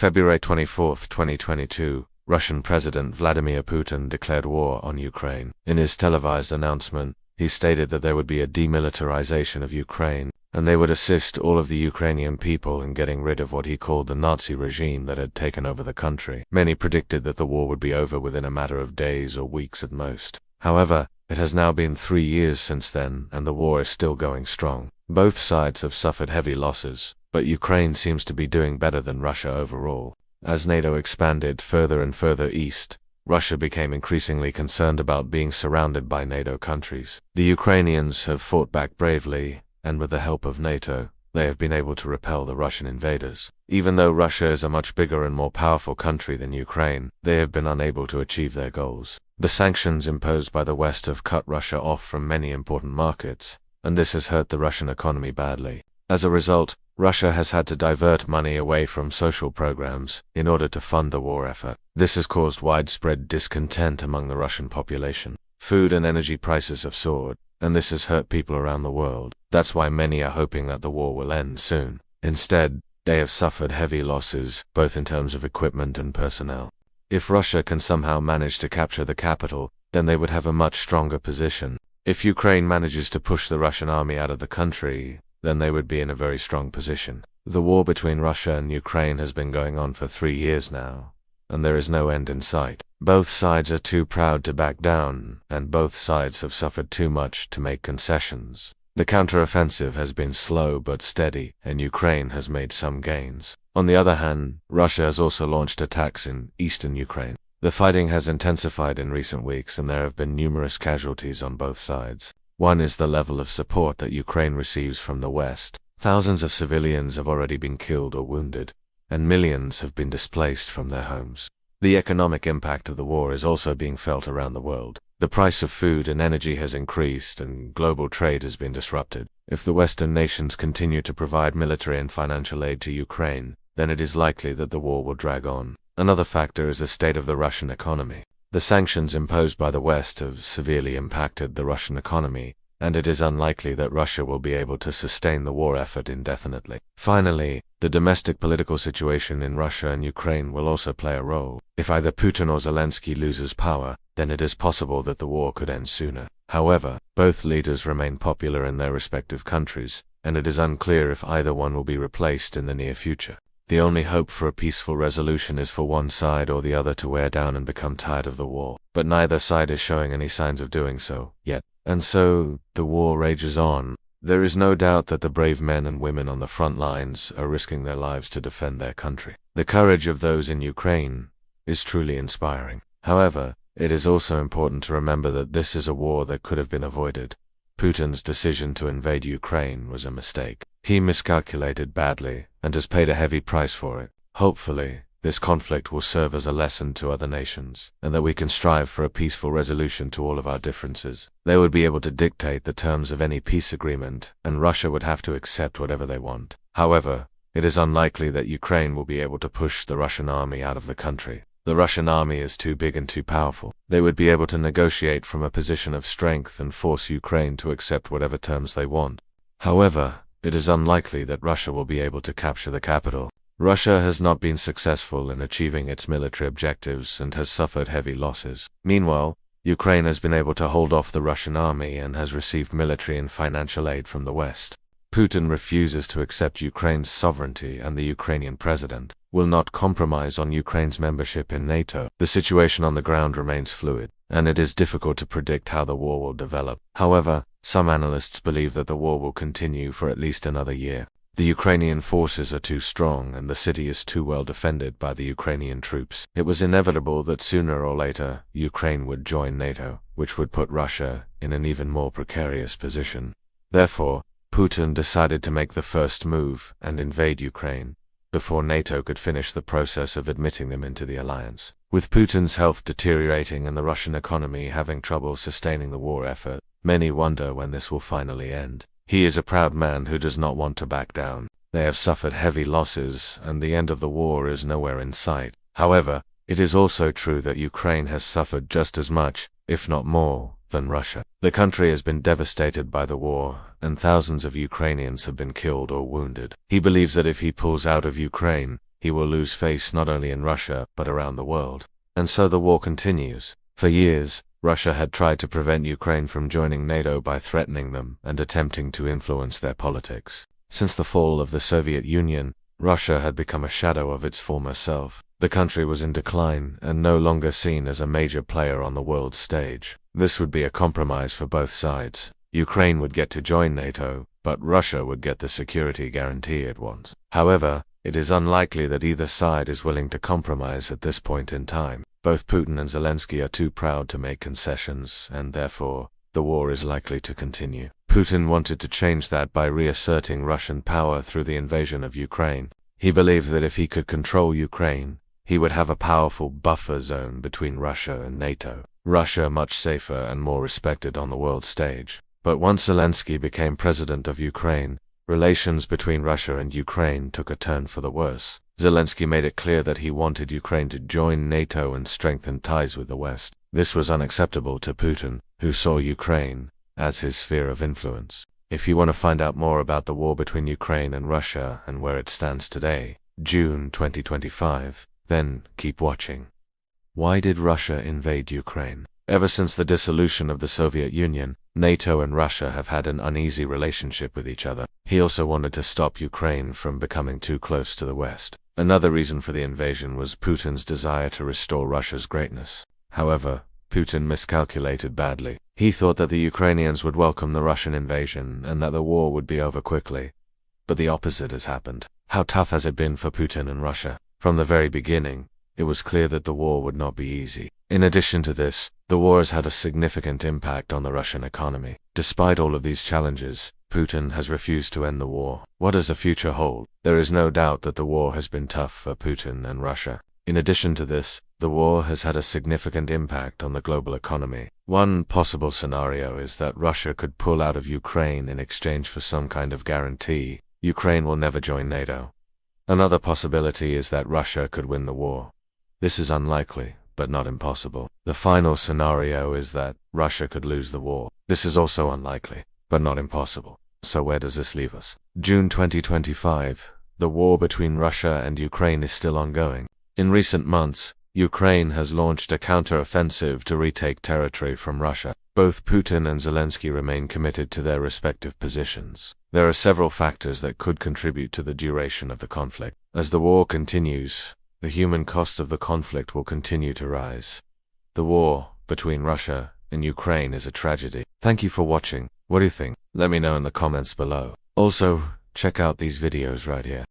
February 24, 2022, Russian President Vladimir Putin declared war on Ukraine. In his televised announcement, he stated that there would be a demilitarization of Ukraine, and they would assist all of the Ukrainian people in getting rid of what he called the Nazi regime that had taken over the country. Many predicted that the war would be over within a matter of days or weeks at most. However, it has now been 3 years since then, and the war is still going strong. Both sides have suffered heavy losses, but Ukraine seems to be doing better than Russia overall. As NATO expanded further and further east, Russia became increasingly concerned about being surrounded by NATO countries. The Ukrainians have fought back bravely, and with the help of NATO, they have been able to repel the Russian invaders. Even though Russia is a much bigger and more powerful country than Ukraine, they have been unable to achieve their goals. The sanctions imposed by the West have cut Russia off from many important markets, and this has hurt the Russian economy badly. As a result, Russia has had to divert money away from social programs in order to fund the war effort. This has caused widespread discontent among the Russian population. Food and energy prices have soared, and this has hurt people around the world. That's why many are hoping that the war will end soon. Instead, they have suffered heavy losses, both in terms of equipment and personnel. If Russia can somehow manage to capture the capital, then they would have a much stronger position. If Ukraine manages to push the Russian army out of the country, then they would be in a very strong position. The war between Russia and Ukraine has been going on for 3 years now, and there is no end in sight. Both sides are too proud to back down, and both sides have suffered too much to make concessions. The counteroffensive has been slow but steady, and Ukraine has made some gains. On the other hand, Russia has also launched attacks in eastern Ukraine. The fighting has intensified in recent weeks, and there have been numerous casualties on both sides. One is the level of support that Ukraine receives from the West. Thousands of civilians have already been killed or wounded, and millions have been displaced from their homes. The economic impact of the war is also being felt around the world. The price of food and energy has increased, and global trade has been disrupted. If the Western nations continue to provide military and financial aid to Ukraine, then it is likely that the war will drag on. Another factor is the state of the Russian economy. The sanctions imposed by the West have severely impacted the Russian economy, and it is unlikely that Russia will be able to sustain the war effort indefinitely. Finally, the domestic political situation in Russia and Ukraine will also play a role. If either Putin or Zelensky loses power, then it is possible that the war could end sooner. However, both leaders remain popular in their respective countries, and it is unclear if either one will be replaced in the near future. The only hope for a peaceful resolution is for one side or the other to wear down and become tired of the war. But neither side is showing any signs of doing so yet. And so, the war rages on. There is no doubt that the brave men and women on the front lines are risking their lives to defend their country. The courage of those in Ukraine is truly inspiring. However, it is also important to remember that this is a war that could have been avoided. Putin's decision to invade Ukraine was a mistake. He miscalculated badly and has paid a heavy price for it. Hopefully, this conflict will serve as a lesson to other nations, and that we can strive for a peaceful resolution to all of our differences. They would be able to dictate the terms of any peace agreement, and Russia would have to accept whatever they want. However, it is unlikely that Ukraine will be able to push the Russian army out of the country. The Russian army is too big and too powerful. They would be able to negotiate from a position of strength and force Ukraine to accept whatever terms they want. However, it is unlikely that Russia will be able to capture the capital. Russia has not been successful in achieving its military objectives and has suffered heavy losses. Meanwhile, Ukraine has been able to hold off the Russian army and has received military and financial aid from the West. Putin refuses to accept Ukraine's sovereignty, and the Ukrainian president will not compromise on Ukraine's membership in NATO. The situation on the ground remains fluid, and it is difficult to predict how the war will develop. However, some analysts believe that the war will continue for at least another year. The Ukrainian forces are too strong, and the city is too well defended by the Ukrainian troops. It was inevitable that sooner or later, Ukraine would join NATO, which would put Russia in an even more precarious position. Therefore, Putin decided to make the first move and invade Ukraine, before NATO could finish the process of admitting them into the alliance. With Putin's health deteriorating and the Russian economy having trouble sustaining the war effort, many wonder when this will finally end. He is a proud man who does not want to back down. They have suffered heavy losses, and the end of the war is nowhere in sight. However, it is also true that Ukraine has suffered just as much, if not more, than Russia. The country has been devastated by the war, and thousands of Ukrainians have been killed or wounded. He believes that if he pulls out of Ukraine, he will lose face not only in Russia but around the world. And so the war continues. For years, Russia had tried to prevent Ukraine from joining NATO by threatening them and attempting to influence their politics. Since the fall of the Soviet Union, Russia had become a shadow of its former self. The country was in decline and no longer seen as a major player on the world stage. This would be a compromise for both sides. Ukraine would get to join NATO, but Russia would get the security guarantee it wants. However, it is unlikely that either side is willing to compromise at this point in time. Both Putin and Zelensky are too proud to make concessions, and therefore, the war is likely to continue. Putin wanted to change that by reasserting Russian power through the invasion of Ukraine. He believed that if he could control Ukraine, he would have a powerful buffer zone between Russia and NATO. Russia much safer and more respected on the world stage. But once Zelensky became president of Ukraine, relations between Russia and Ukraine took a turn for the worse. Zelensky made it clear that he wanted Ukraine to join NATO and strengthen ties with the West. This was unacceptable to Putin, who saw Ukraine as his sphere of influence. If you want to find out more about the war between Ukraine and Russia and where it stands today, June 2025, then keep watching. Why did Russia invade Ukraine? Ever since the dissolution of the Soviet Union, NATO and Russia have had an uneasy relationship with each other. He also wanted to stop Ukraine from becoming too close to the West. Another reason for the invasion was Putin's desire to restore Russia's greatness. However, Putin miscalculated badly. He thought that the Ukrainians would welcome the Russian invasion and that the war would be over quickly. But the opposite has happened. How tough has it been for Putin and Russia? From the very beginning, it was clear that the war would not be easy. In addition to this, the war has had a significant impact on the Russian economy. Despite all of these challenges, Putin has refused to end the war. What does the future hold? There is no doubt that the war has been tough for Putin and Russia. In addition to this, the war has had a significant impact on the global economy. One possible scenario is that Russia could pull out of Ukraine in exchange for some kind of guarantee. Ukraine will never join NATO. Another possibility is that Russia could win the war. This is unlikely, but not impossible. The final scenario is that Russia could lose the war. This is also unlikely, but not impossible. So where does this leave us? June 2025. The war between Russia and Ukraine is still ongoing. In recent months, Ukraine has launched a counter-offensive to retake territory from Russia. Both Putin and Zelensky remain committed to their respective positions. There are several factors that could contribute to the duration of the conflict. As the war continues, the human cost of the conflict will continue to rise. The war between Russia and Ukraine is a tragedy. Thank you for watching. What do you think? Let me know in the comments below. Also, check out these videos right here.